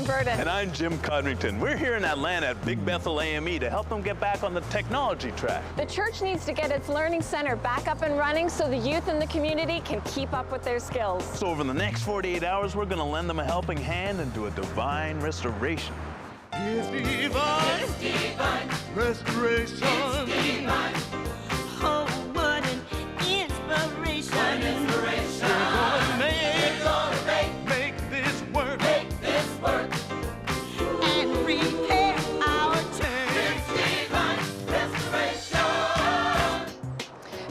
Burden. And I'm Jim Codrington. We're here in Atlanta at Big Bethel AME to help them get back on the technology track. The church needs to get its learning center back up and running so the youth in the community can keep up with their skills. So over the next 48 hours, we're going to lend them a helping hand and do a divine restoration. It's divine. It's divine. Restoration. It's divine. Oh, what an inspiration. What an inspiration. We're gonna make this work. Make this work. And repair our church. It's divine restoration.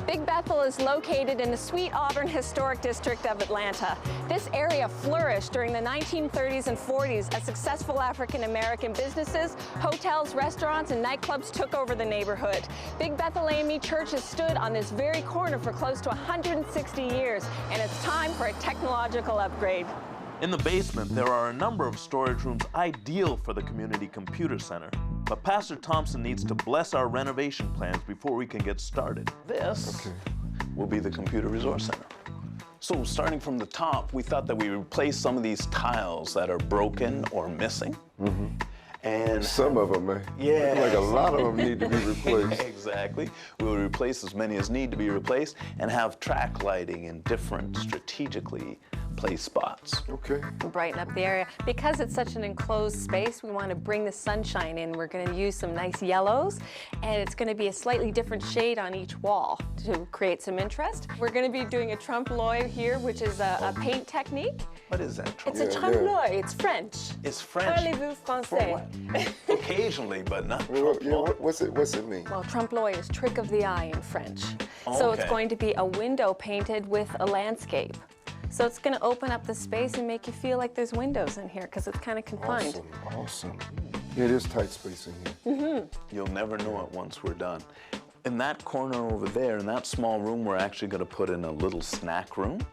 Big Bethel is located in the Sweet Auburn Historic District of Atlanta. This area flourished during the 1930s and 40s as successful African-American businesses, hotels, restaurants, and nightclubs took over the neighborhood. Big Bethel AME Church has stood on this very corner for close to 160 years, and it's time for a technological upgrade. In the basement, there are a number of storage rooms ideal for the community computer center. But Pastor Thompson needs to bless our renovation plans before we can get started. This will be the computer resource center. So starting from the top, we thought that we would replace some of these tiles that are broken or missing. And some of them, yeah, like a lot of them need to be replaced. Exactly. We will replace as many as need to be replaced and have track lighting in different strategically placed spots. Okay. Brighten up the area. Because it's such an enclosed space, we want to bring the sunshine in. We're going to use some nice yellows, and it's going to be a slightly different shade on each wall to create some interest. We're going to be doing a trompe-l'oeil here, which is a paint technique. What is that? It's a trompe-l'oeil. It's French. It's French. Parlez-vous For français? what? Occasionally, but not Well, trompe-l'oeil. what's it mean? Well, trompe-l'oeil is trick of the eye in French. So it's Okay. going to be a window painted with a landscape. So it's going to open up the space and make you feel like there's windows in here because it's kind of confined. Awesome. Yeah, it is tight space in here. You'll never know it once we're done. In that corner over there, in that small room, we're actually going to put in a little snack room.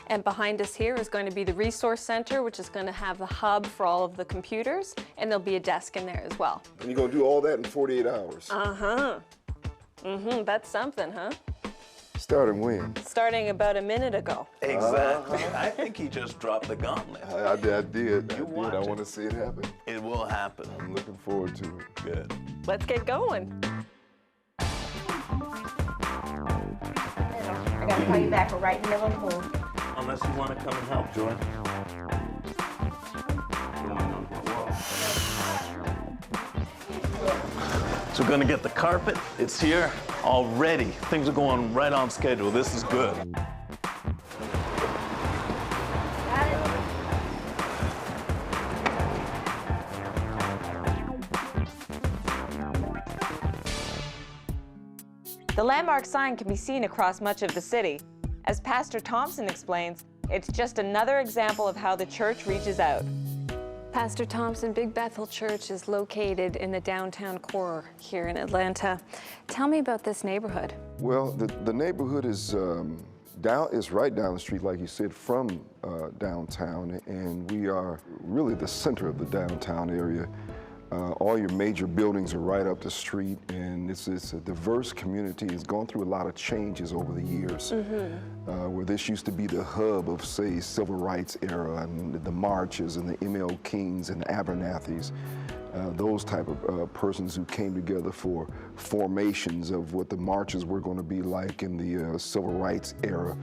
And behind us here is going to be the resource center, which is going to have the hub for all of the computers, and there'll be a desk in there as well. And you're going to do all that in 48 hours? That's something, huh? Starting when? Starting about a minute ago. Exactly. I think he just dropped the gauntlet. I did. I watch it. want to see it happen. It will happen. I'm looking forward to it. Good. Let's get going. I gotta call you back. We're right in the middle of the room. Unless you want to come and help, Joy. So we're going to get the carpet. It's here already. Things are going right on schedule. This is good. The landmark sign can be seen across much of the city. As Pastor Thompson explains, it's just another example of how the church reaches out. Pastor Thompson, Big Bethel Church is located in the downtown core here in Atlanta. Tell me about this neighborhood. Well, the neighborhood is right down the street, like you said, from downtown, and we are really the center of the downtown area. All your major buildings are right up the street, and it's a diverse community. It's gone through a lot of changes over the years, where this used to be the hub of, say, civil rights era, and the marches, and the ML Kings and the Abernathys, those type of persons who came together for formations of what the marches were going to be like in the civil rights era.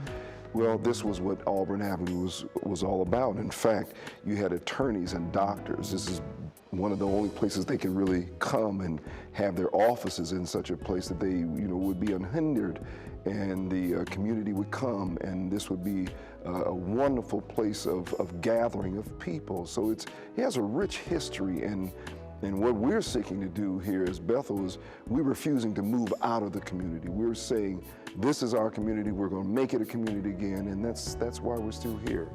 Well, this was what Auburn Avenue was all about. In fact, you had attorneys and doctors. This is one of the only places they can really come and have their offices in such a place that they, would be unhindered, and the community would come, and this would be a wonderful place of gathering of people. So it has a rich history, and what we're seeking to do here as Bethel is we're refusing to move out of the community. We're saying this is our community, we're going to make it a community again, and that's why we're still here.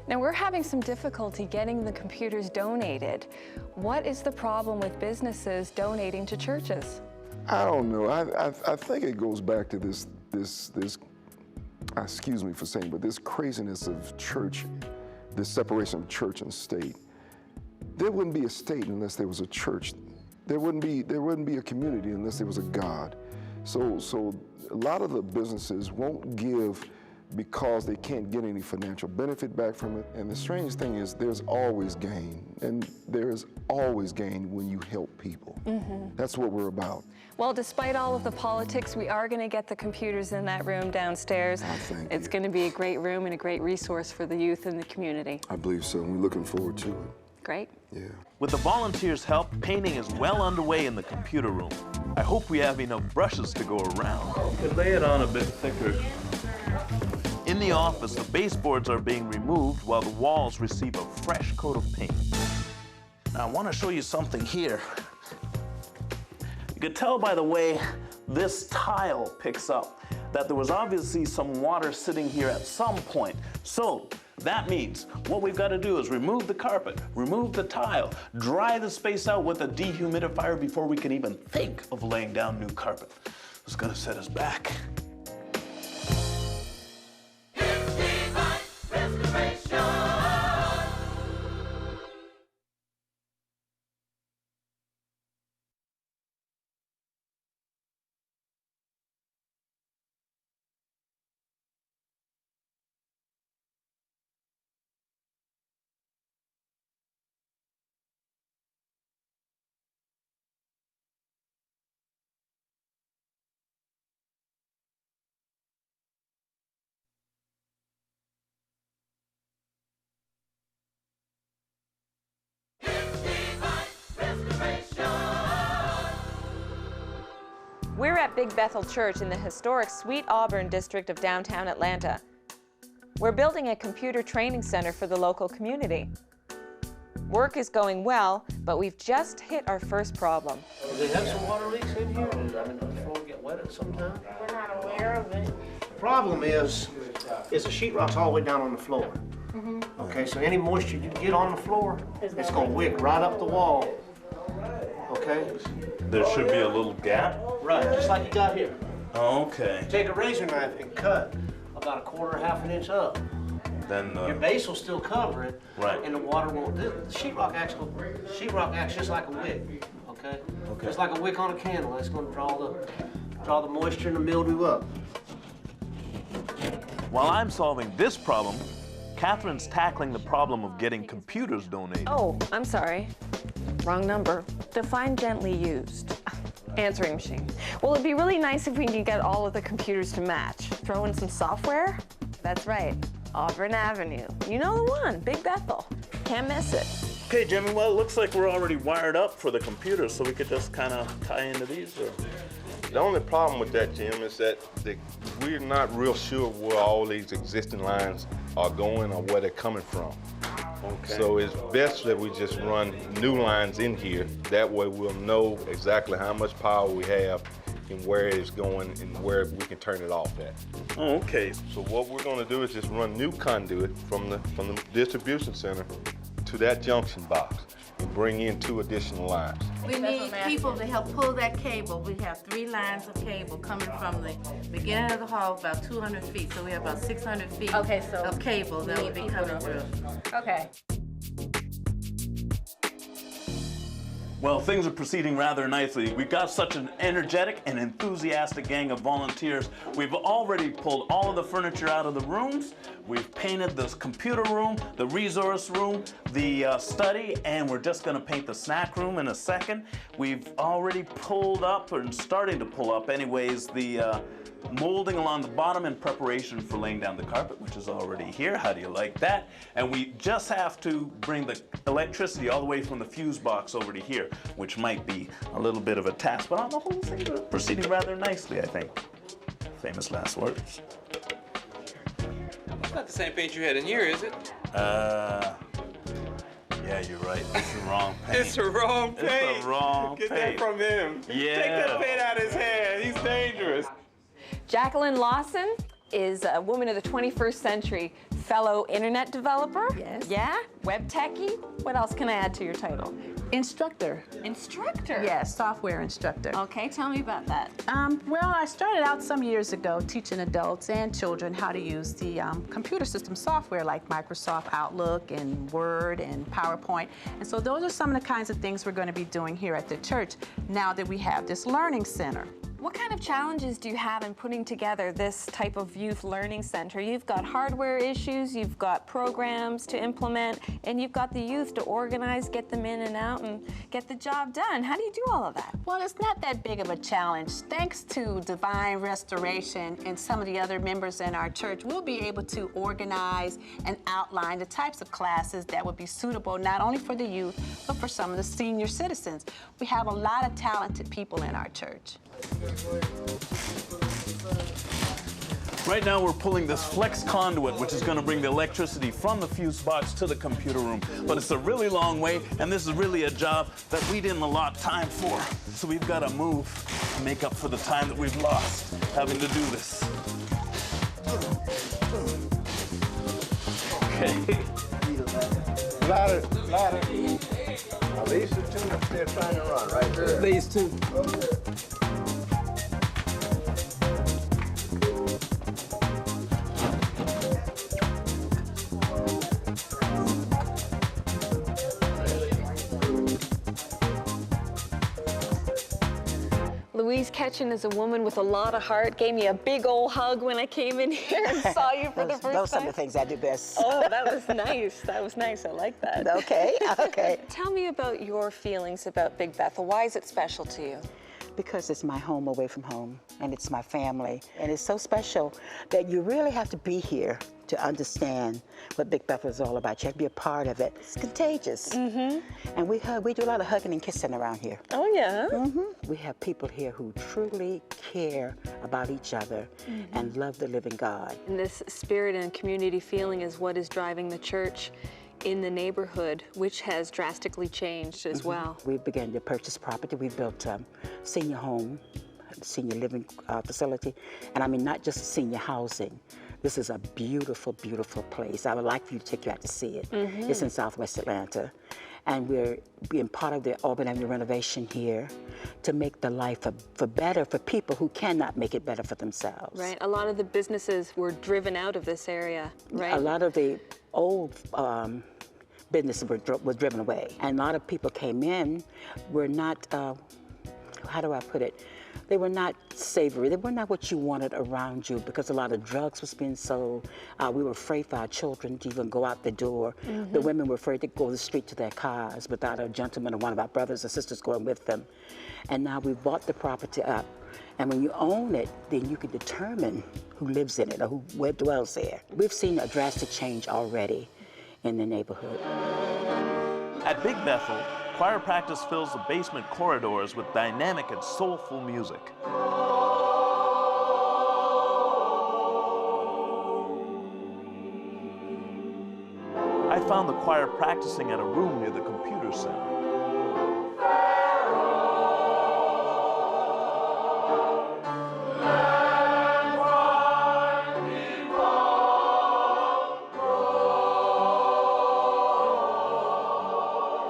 Now we're having some difficulty getting the computers donated. What is the problem with businesses donating to churches? I don't know. I think it goes back to this excuse me for saying, but this craziness of church, this separation of church and state. There wouldn't be a state unless there was a church. There wouldn't be a community unless there was a God. So a lot of the businesses won't give because they can't get any financial benefit back from it. And the strange thing is there's always gain, and there is always gain when you help people. That's what we're about. Well, despite all of the politics, we are going to get the computers in that room downstairs. It's going to be a great room and a great resource for the youth in the community. I believe so, and we're looking forward to it. Great. Yeah. With the volunteers' help, painting is well underway in the computer room. I hope we have enough brushes to go around. You could lay it on a bit thicker. In the office, the baseboards are being removed while the walls receive a fresh coat of paint. Now, I want to show you something here. You could tell by the way this tile picks up that there was obviously some water sitting here at some point. So that means what we've got to do is remove the carpet, remove the tile, dry the space out with a dehumidifier before we can even think of laying down new carpet. It's going to set us back. We're at Big Bethel Church in the historic Sweet Auburn district of downtown Atlanta. We're building a computer training center for the local community. Work is going well, but we've just hit our first problem. Do they have some water leaks in here? Does the floor get wet at some time? We're not aware of it. The problem is the sheetrock's all the way down on the floor. Okay, so any moisture you get on the floor, it's gonna wick right up the wall. Okay? There should be a little gap. Right, just like you got here. Okay. Take a razor knife and cut about a quarter, half an inch up. Then Your base will still cover it, Right. and the water won't. The sheetrock acts just like a wick. Okay? Just like a wick on a candle. It's going to draw the moisture and the mildew up. while I'm solving this problem, Catherine's tackling the problem of getting computers donated. Oh, I'm sorry. Wrong number. Define gently used. Answering machine. Well, it'd be really nice if we could get all of the computers to match. Throw in some software? That's right. Auburn Avenue. You know the one, Big Bethel. Can't miss it. Okay, Jimmy, well, it looks like we're already wired up for the computers, so we could just kind of tie into these. Or... The only problem with that, Jim, is that we're not real sure where all these existing lines are going or where they're coming from. Okay. So it's best that we just run new lines in here. That way we'll know exactly how much power we have and where it's going and where we can turn it off at. Oh, okay. So what we're going to do is just run new conduit from the distribution center to that junction box and bring in 2 additional lines. We need people to help pull that cable. We have 3 lines of cable coming from the beginning of the hall, about 200 feet. So we have about 600 feet of cable that will be coming through. Okay. Well, things are proceeding rather nicely. We've got such an energetic and enthusiastic gang of volunteers. We've already pulled all of the furniture out of the rooms. We've painted the computer room, the resource room, the study, and we're just gonna paint the snack room in a second. We've already pulled up, or starting to pull up anyways, the molding along the bottom in preparation for laying down the carpet, which is already here. How do you like that? And we just have to bring the electricity all the way from the fuse box over to here, which might be a little bit of a task, but on the whole, things are proceeding rather nicely, I think. Famous last words. It's not the same paint you had in here, is it? Yeah, you're right. It's the wrong paint. It's the wrong paint. It's the wrong Get paint. that from him. Yeah. Take that paint out of his hand. He's dangerous. Jacqueline Lawson is a woman of the 21st century, fellow internet developer. Yes. Yeah? Web techie. What else can I add to your title? Instructor. Instructor? Yes, software instructor. Okay, tell me about that. Well, I started out some years ago teaching adults and children how to use the computer system software like Microsoft Outlook and Word and PowerPoint. And so those are some of the kinds of things we're going to be doing here at the church now that we have this learning center. What kind of challenges do you have in putting together this type of youth learning center? You've got hardware issues, you've got programs to implement, and you've got the youth to organize, get them in and out, and get the job done. How do you do all of that? Well, it's not that big of a challenge. Thanks to Divine Restoration and some of the other members in our church, we'll be able to organize and outline the types of classes that would be suitable not only for the youth, but for some of the senior citizens. We have a lot of talented people in our church. Right now we're pulling this flex conduit, which is going to bring the electricity from the fuse box to the computer room. But it's a really long way, and this is really a job that we didn't allot time for. So we've got to move to make up for the time that we've lost having to do this. Okay. Ladder. Now, these are two that they're trying to run right there. These two. Louise Ketchen is a woman with a lot of heart, gave me a big old hug when I came in here and saw you for the first time. Those are the things I do best. Oh, that was nice. That was nice. I like that. Okay, okay. Tell me about your feelings about Big Bethel. Why is it special to you? Because it's my home away from home, and it's my family. And it's so special that you really have to be here to understand what Big Bethel is all about. You have to be a part of it. It's contagious. Mm-hmm. And we do a lot of hugging and kissing around here. Oh, yeah? Mm-hmm. We have people here who truly care about each other and love the living God. And this spirit and community feeling is what is driving the church in the neighborhood, which has drastically changed as well. We began to purchase property. We built a senior home, senior living facility, and I mean not just senior housing. This is a beautiful, beautiful place. I would like for you to take you out to see it. It's in Southwest Atlanta, and we're being part of the Auburn Avenue renovation here to make the life for better for people who cannot make it better for themselves. Right. A lot of the businesses were driven out of this area, right? A lot of the old businesses were driven away, and a lot of people came in were not, how do I put it? They were not savory. They were not what you wanted around you because a lot of drugs was being sold. We were afraid for our children to even go out the door. The women were afraid to go the street to their cars without a gentleman or one of our brothers or sisters going with them. And now we bought the property up. And when you own it, then you can determine who lives in it or where dwells there. We've seen a drastic change already in the neighborhood. At Big Bethel, choir practice fills the basement corridors with dynamic and soulful music. I found the choir practicing at a room near the computer center.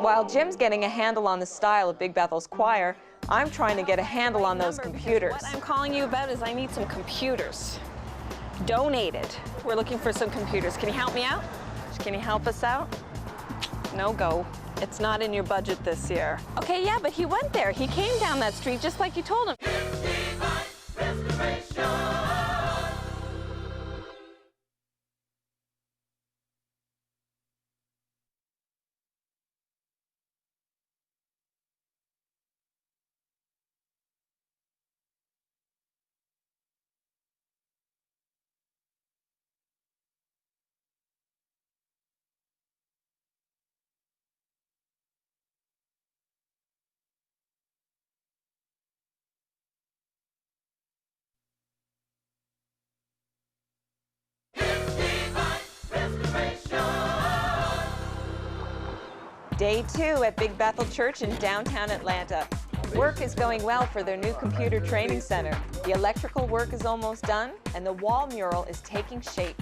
While Jim's getting a handle on the style of Big Bethel's choir, I'm trying to get a handle on those computers. What I'm calling you about is I need some computers donated. We're looking for some computers. Can you help me out? Can you help us out? No go. It's not in your budget this year. Okay, yeah, but he went there. He came down that street just like you told him. Day 2 at Big Bethel Church in downtown Atlanta. Work is going well for their new computer training center. The electrical work is almost done, and the wall mural is taking shape.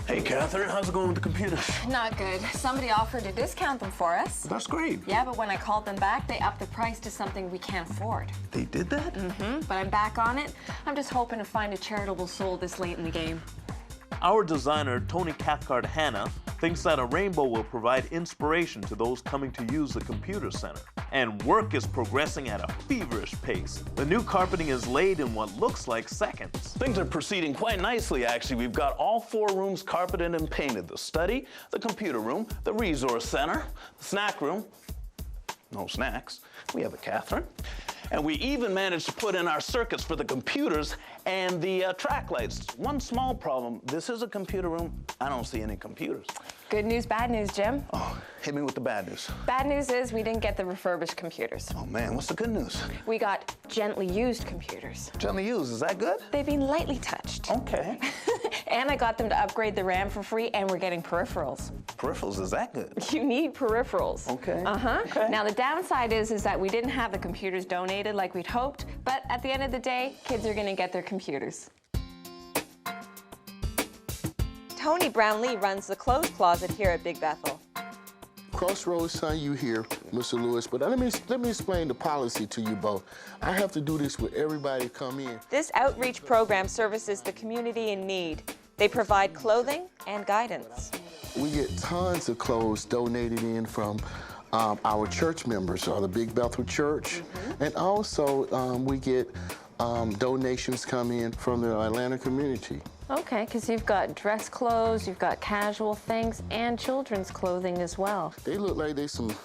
Hey, Catherine, how's it going with the computers? Not good. Somebody offered to discount them for us. That's great. Yeah, but when I called them back, they upped the price to something we can't afford. They did that? But I'm back on it. I'm just hoping to find a charitable soul this late in the game. Our designer, Tony Cathcart-Hanna, thinks that a rainbow will provide inspiration to those coming to use the computer center. and work is progressing at a feverish pace. The new carpeting is laid in what looks like seconds. Things are proceeding quite nicely, actually. We've got all 4 rooms carpeted and painted. The study, the computer room, the resource center, the snack room, no snacks. We have a Catherine. And we even managed to put in our circuits for the computers and the track lights. One small problem, this is a computer room. I don't see any computers. Good news, bad news, Jim. Oh, hit me with the bad news. Bad news is we didn't get the refurbished computers. Oh man, what's the good news? We got gently used computers. Gently used, is that good? They've been lightly touched. Okay. And I got them to upgrade the RAM for free, and we're getting peripherals. Peripherals, is that good? You need peripherals. Okay. Okay. Now the downside is that we didn't have the computers donated like we'd hoped, but at the end of the day, kids are gonna get their computers. Tony Brownlee runs the clothes closet here at Big Bethel. Crossroads sent you here, Mr. Lewis, but let me explain the policy to you both. I have to do this with everybody come in. This outreach program services the community in need. They provide clothing and guidance. We get tons of clothes donated in from our church members, or the Big Bethel Church, and also we get donations come in from the Atlanta community. Okay, because you've got dress clothes, you've got casual things, and children's clothing as well. They look like they some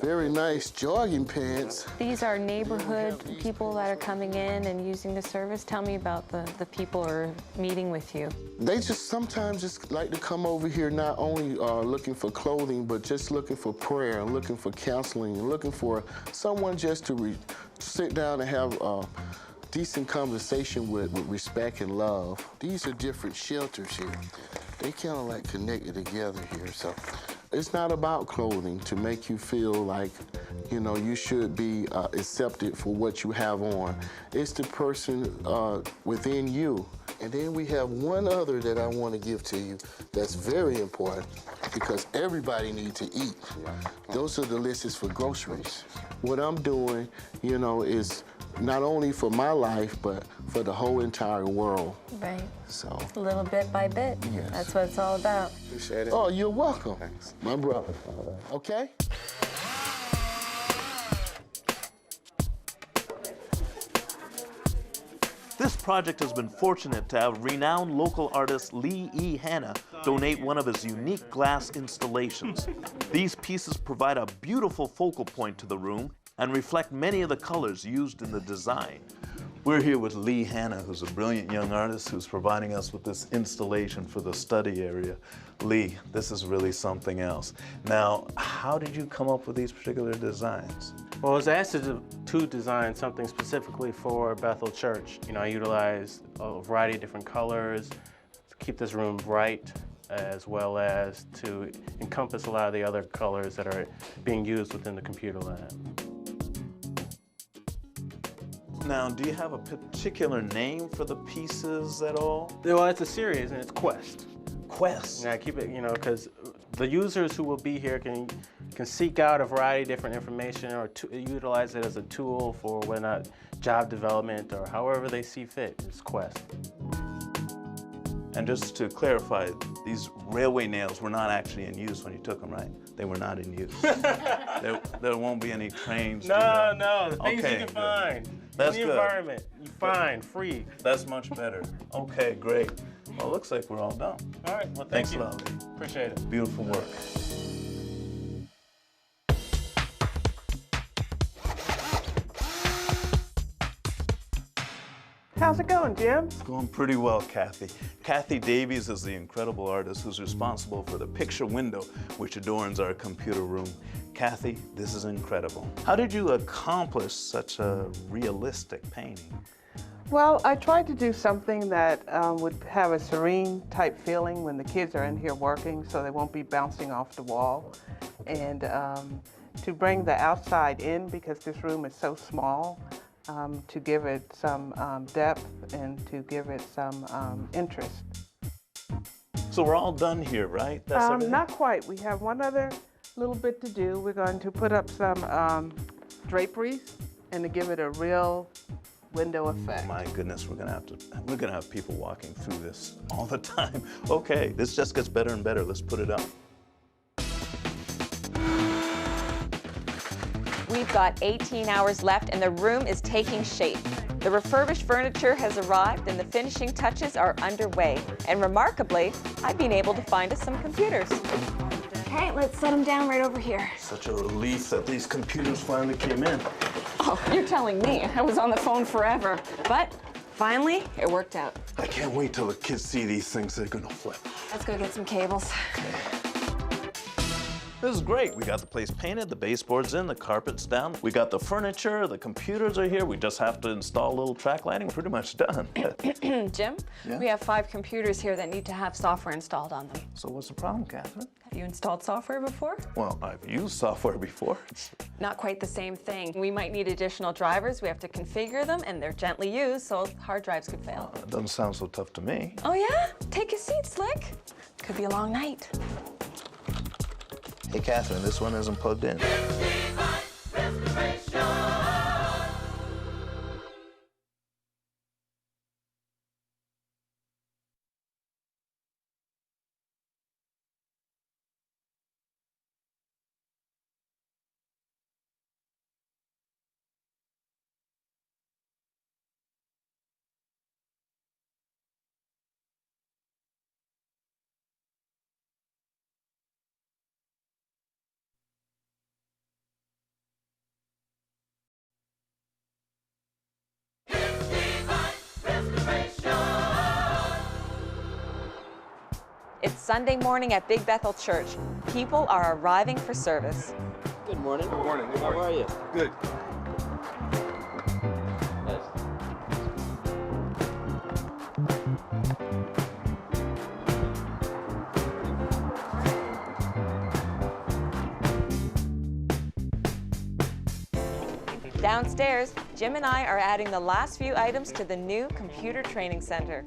very nice jogging pants. These are neighborhood people that are coming in and using the service. Tell me about the people who are meeting with you. They just sometimes just like to come over here not only looking for clothing, but just looking for prayer, and looking for counseling, and looking for someone just to sit down and have decent conversation with respect and love. These are different shelters here. They kind of like connected together here. So it's not about clothing to make you feel like, you know, you should be accepted for what you have on. It's the person within you. And then we have one other that I want to give to you that's very important, because everybody needs to eat. Those are the lists for groceries. What I'm doing, you know, is not only for my life, but for the whole entire world. Right. So. Little bit by bit. Yes. That's what it's all about. Appreciate it. Oh, you're welcome. Thanks. My brother. Okay? This project has been fortunate to have renowned local artist Lee E. Hanna donate one of his unique glass installations. These pieces provide a beautiful focal point to the room and reflect many of the colors used in the design. We're here with Lee Hanna, who's a brilliant young artist who's providing us with this installation for the study area. Lee, this is really something else. Now, how did you come up with these particular designs? Well, I was asked to design something specifically for Bethel Church. You know, I utilized a variety of different colors to keep this room bright, as well as to encompass a lot of the other colors that are being used within the computer lab. Now, do you have a particular name for the pieces at all? Well, it's a series, and it's Quest. Quest? Yeah, keep it, you know, because the users who will be here can seek out a variety of different information, or utilize it as a tool for whether or not job development or however they see fit. It's Quest. And just to clarify, these railway nails were not actually in use when you took them, right? They were not in use. there won't be any trains. No, the things you can find. That's in the environment, you find free. That's much better. Okay, great. Well, it looks like we're all done. All right, well, Thanks thank you. a lot, Lee. Appreciate it. Beautiful work. How's it going, Jim? It's going pretty well, Kathy. Kathy Davies is the incredible artist who's responsible for the picture window which adorns our computer room. Kathy, this is incredible. How did you accomplish such a realistic painting? Well, I tried to do something that would have a serene type feeling when the kids are in here working, so they won't be bouncing off the wall. And to bring the outside in, because this room is so small, to give it some depth and to give it some interest. So we're all done here, right? That's everything? Not quite. We have one other little bit to do. We're going to put up some draperies and to give it a real window effect. Oh my goodness, we're gonna have people walking through this all the time. Okay, this just gets better and better. Let's put it up. We've got 18 hours left and the room is taking shape. The refurbished furniture has arrived and the finishing touches are underway. And remarkably, I've been able to find us some computers. Okay, let's set them down right over here. Such a relief that these computers finally came in. Oh, you're telling me. I was on the phone forever. But finally, it worked out. I can't wait till the kids see these things. They're gonna flip. Let's go get some cables. This is great. We got the place painted, the baseboards in, the carpet's down. We got the furniture, the computers are here. We just have to install a little track lighting. We're pretty much done. Jim, we have 5 computers here that need to have software installed on them. So what's the problem, Catherine? Have you installed software before? Well, I've used software before. Not quite the same thing. We might need additional drivers. We have to configure them, and they're gently used, so hard drives could fail. It doesn't sound so tough to me. Oh yeah? Take a seat, Slick. Could be a long night. Hey, Catherine, this one isn't plugged in. It's Sunday morning at Big Bethel Church. People are arriving for service. Good morning. Good morning. How are you? Good. Downstairs, Jim and I are adding the last few items to the new computer training center.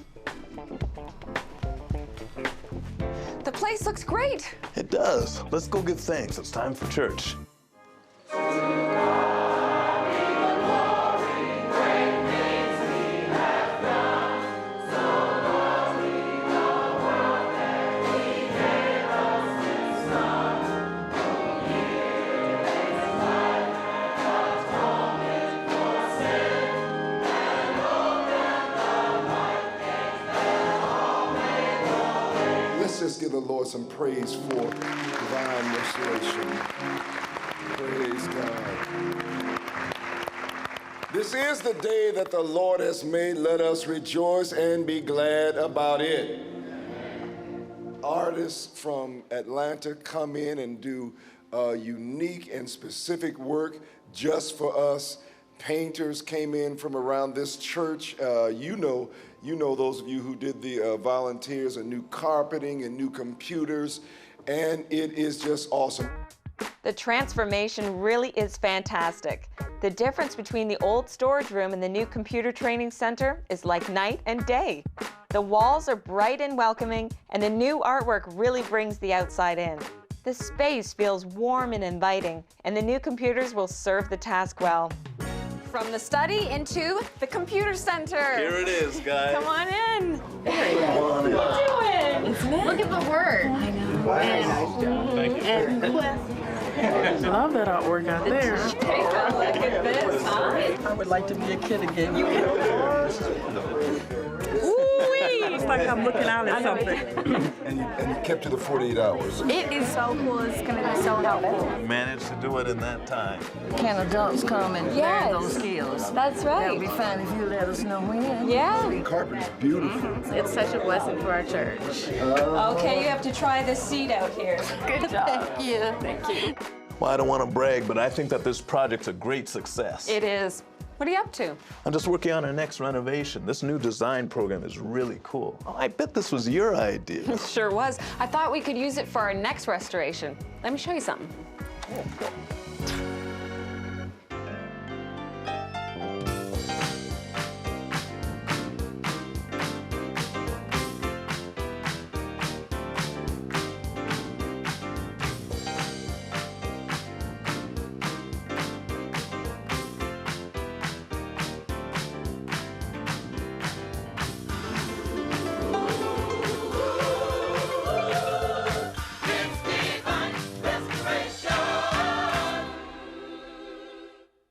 The place looks great. It does. Let's go give thanks. It's time for church. Let's give the Lord some praise for divine restoration. Praise God. This is the day that the Lord has made. Let us rejoice and be glad about it. Artists from Atlanta come in and do unique and specific work just for us. Painters came in from around this church. You know those of you who did the volunteers and new carpeting and new computers, and it is just awesome. The transformation really is fantastic. The difference between the old storage room and the new computer training center is like night and day. The walls are bright and welcoming, and the new artwork really brings the outside in. The space feels warm and inviting, and the new computers will serve the task well. From the study into the computer center. Here it is, guys. Come on in. Come on in. What are you doing? Isn't it? Look at the work. I know. Thank you. I love that artwork out there. Take a look at this. I would like to be a kid again. Ooh-wee. It's like I'm looking out at something. And you kept to the 48 hours. It is so cool. It's going to be so helpful. Managed to do it in that time. Can adults come and learn those skills? That's right. That would be fine if you let us know when. Yeah. The carpet is beautiful. It's such a blessing for our church. Okay, you have to try this seat out here. Good job. Thank you. Thank you. Well, I don't want to brag, but I think that this project's a great success. It is. What are you up to? I'm just working on our next renovation. This new design program is really cool. Oh, I bet this was your idea. Sure was. I thought we could use it for our next restoration. Let me show you something. Oh, cool.